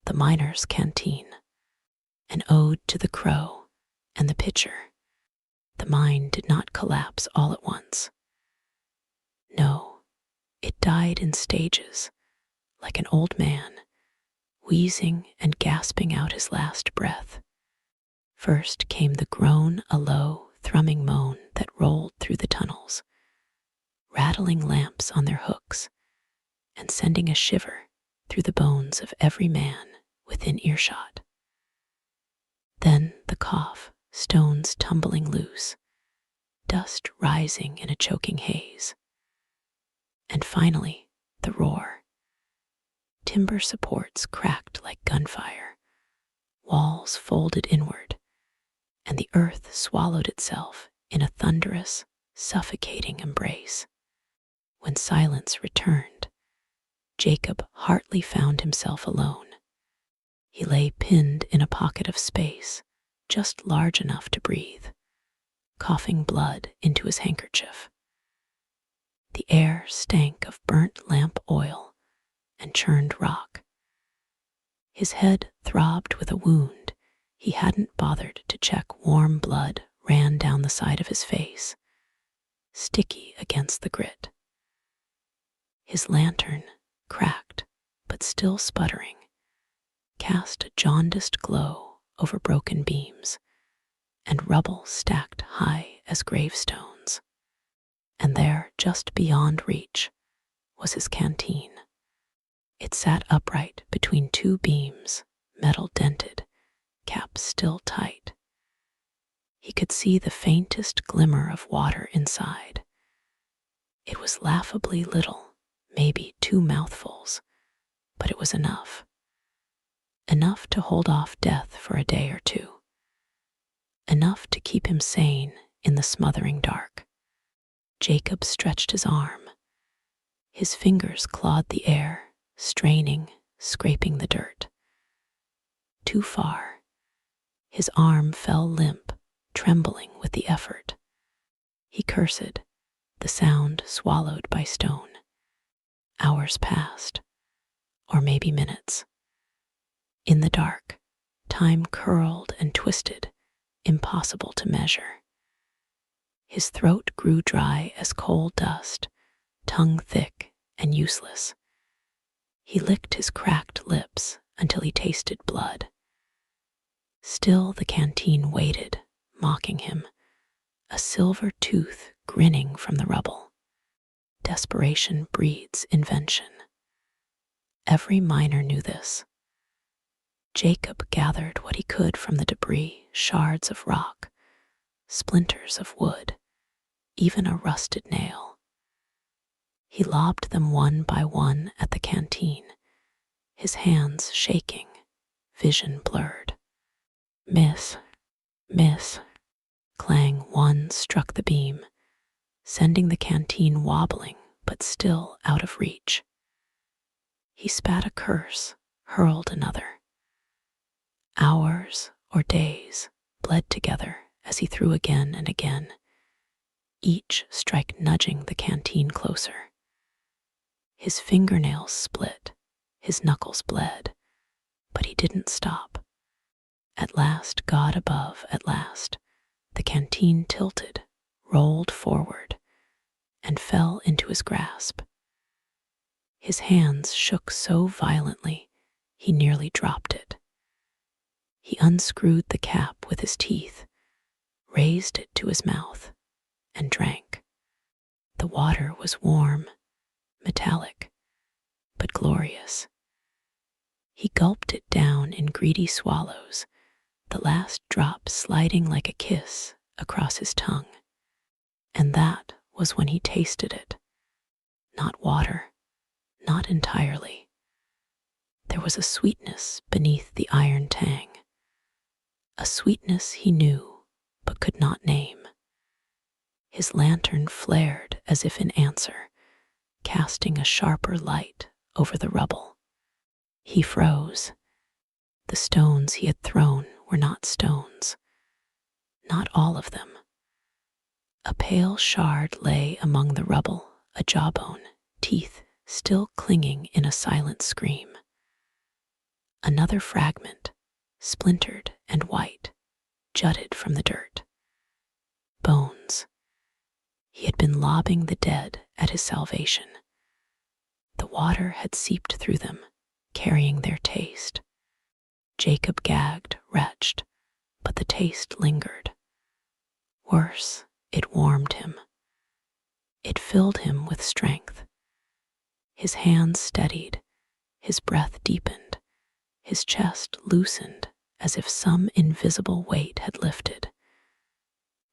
the miner's canteen, an ode to the crow and the pitcher. The mine did not collapse all at once. No, it died in stages, like an old man, wheezing and gasping out his last breath. First came the groan, a low, thrumming moan that rolled through the tunnels, rattling lamps on their hooks and sending a shiver through the bones of every man within earshot. Then the cough, stones tumbling loose, dust rising in a choking haze. And finally, the roar. Timber supports cracked like gunfire, walls folded inward, and the earth swallowed itself in a thunderous, suffocating embrace. When silence returned, Jacob Hartley found himself alone. He lay pinned in a pocket of space, just large enough to breathe, coughing blood into his handkerchief. The air stank of burnt lamp oil and churned rock. His head throbbed with a wound he hadn't bothered to check. Warm blood ran down the side of his face, sticky against the grit. His lantern, cracked but still sputtering, cast a jaundiced glow over broken beams and rubble stacked high as gravestones. And there, just beyond reach, was his canteen. It sat upright between two beams, metal dented, cap still tight. He could see the faintest glimmer of water inside. It was laughably little, maybe 2 mouthfuls, but it was enough. Enough to hold off death for a day or two. Enough to keep him sane in the smothering dark. Jacob stretched his arm. His fingers clawed the air, straining, scraping the dirt. Too far. His arm fell limp, trembling with the effort. He cursed, the sound swallowed by stone. Hours passed, or maybe minutes. In the dark, time curled and twisted, impossible to measure. His throat grew dry as coal dust, tongue thick and useless. He licked his cracked lips until he tasted blood. Still the canteen waited, mocking him, a silver tooth grinning from the rubble. Desperation breeds invention. Every miner knew this. Jacob gathered what he could from the debris, shards of rock, splinters of wood, even a rusted nail. He lobbed them one by one at the canteen, his hands shaking, vision blurred. Miss, miss, clang. One struck the beam, sending the canteen wobbling but still out of reach. He spat a curse, hurled another. Hours or days bled together as he threw again and again, each strike nudging the canteen closer. His fingernails split, his knuckles bled, but he didn't stop. At last, God above, at last, the canteen tilted, rolled forward, and fell into his grasp. His hands shook so violently he nearly dropped it. He unscrewed the cap with his teeth, raised it to his mouth, and drank. The water was warm, metallic, but glorious. He gulped it down in greedy swallows, the last drop sliding like a kiss across his tongue. And that was when he tasted it. Not water, not entirely. There was a sweetness beneath the iron tang, a sweetness he knew but could not name. His lantern flared as if in answer, casting a sharper light over the rubble. He froze. The stones he had thrown were not stones. Not all of them. A pale shard lay among the rubble, a jawbone, teeth still clinging in a silent scream. Another fragment, splintered and white, jutted from the dirt. Bones. He had been lobbing the dead at his salvation. The water had seeped through them, carrying their taste. Jacob gagged, retched, but the taste lingered. Worse, it warmed him. It filled him with strength. His hands steadied, his breath deepened, his chest loosened as if some invisible weight had lifted.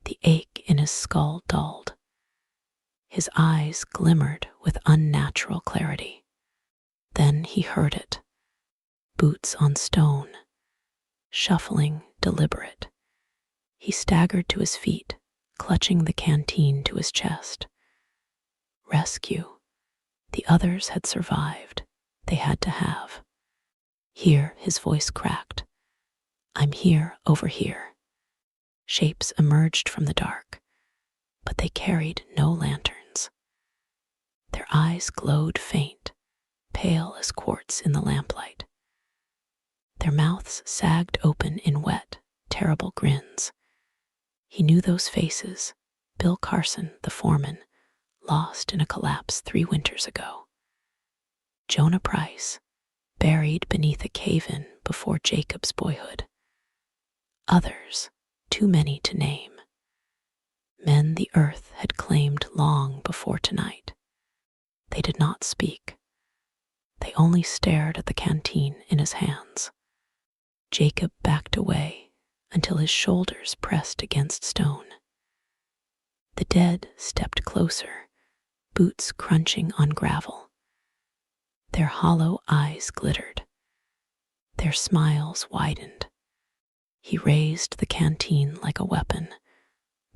The ache in his skull dulled. His eyes glimmered with unnatural clarity. Then he heard it. Boots on stone, shuffling, deliberate. He staggered to his feet, clutching the canteen to his chest. Rescue. The others had survived. They had to have. Here, his voice cracked. I'm here, over here. Shapes emerged from the dark, but they carried no lanterns. Their eyes glowed faint, pale as quartz in the lamplight. Their mouths sagged open in wet, terrible grins. He knew those faces, Bill Carson, the foreman, lost in a collapse 3 winters ago. Jonah Price, buried beneath a cave-in before Jacob's boyhood. Others, too many to name. Men the earth had claimed long before tonight. They did not speak. They only stared at the canteen in his hands. Jacob backed away until his shoulders pressed against stone. The dead stepped closer, boots crunching on gravel. Their hollow eyes glittered. Their smiles widened. He raised the canteen like a weapon,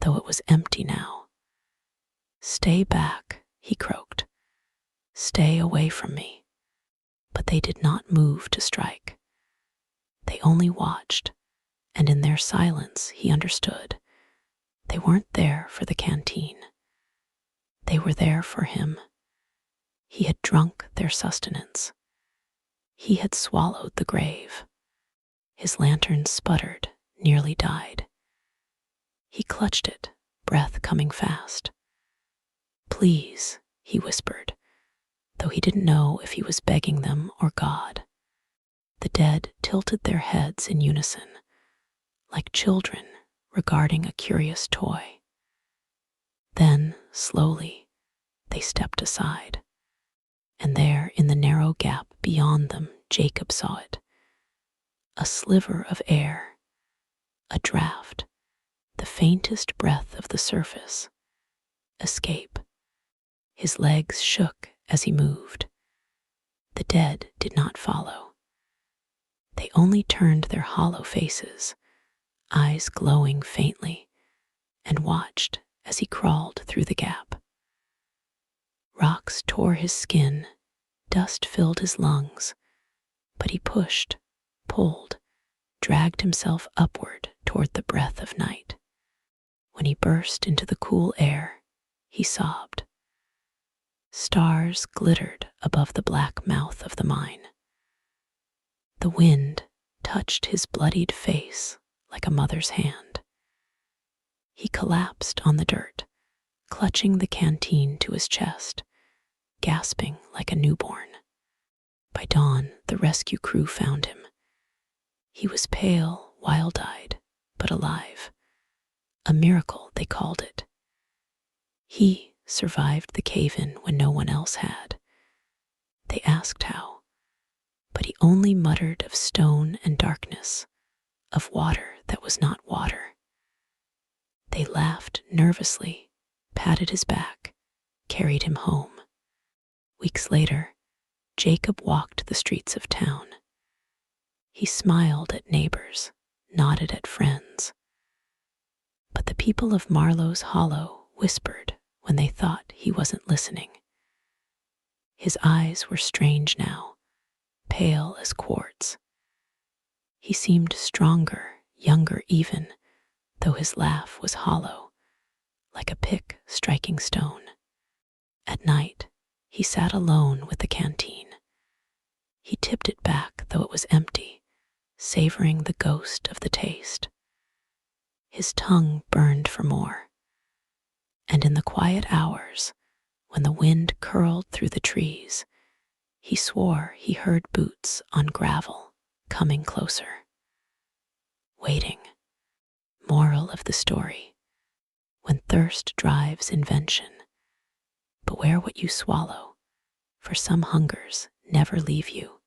though it was empty now. Stay back, he croaked. Stay away from me. But they did not move to strike. They only watched, and in their silence he understood. They weren't there for the canteen. They were there for him. He had drunk their sustenance. He had swallowed the grave. His lantern sputtered, nearly died. He clutched it, breath coming fast. Please, he whispered, though he didn't know if he was begging them or God. The dead tilted their heads in unison, like children regarding a curious toy. Then, slowly, they stepped aside, and there in the narrow gap beyond them, Jacob saw it. A sliver of air, a draft, the faintest breath of the surface. Escape. His legs shook as he moved. The dead did not follow. They only turned their hollow faces, eyes glowing faintly, and watched as he crawled through the gap. Rocks tore his skin, dust filled his lungs, but he pushed, pulled, dragged himself upward toward the breath of night. When he burst into the cool air, he sobbed. Stars glittered above the black mouth of the mine. The wind touched his bloodied face like a mother's hand. He collapsed on the dirt, clutching the canteen to his chest, gasping like a newborn. By dawn, the rescue crew found him. He was pale, wild-eyed, but alive. A miracle, they called it. He survived the cave-in when no one else had. They asked how, but he only muttered of stone and darkness, of water that was not water. They laughed nervously, patted his back, carried him home. Weeks later, Jacob walked the streets of town. He smiled at neighbors, nodded at friends. But the people of Marlowe's Hollow whispered when they thought he wasn't listening. His eyes were strange now, pale as quartz. He seemed stronger, younger even, though his laugh was hollow, like a pick striking stone. At night, he sat alone with the canteen. He tipped it back, though it was empty, savoring the ghost of the taste. His tongue burned for more, and in the quiet hours, when the wind curled through the trees, he swore he heard boots on gravel coming closer. Waiting. Moral of the story: when thirst drives invention, beware what you swallow, for some hungers never leave you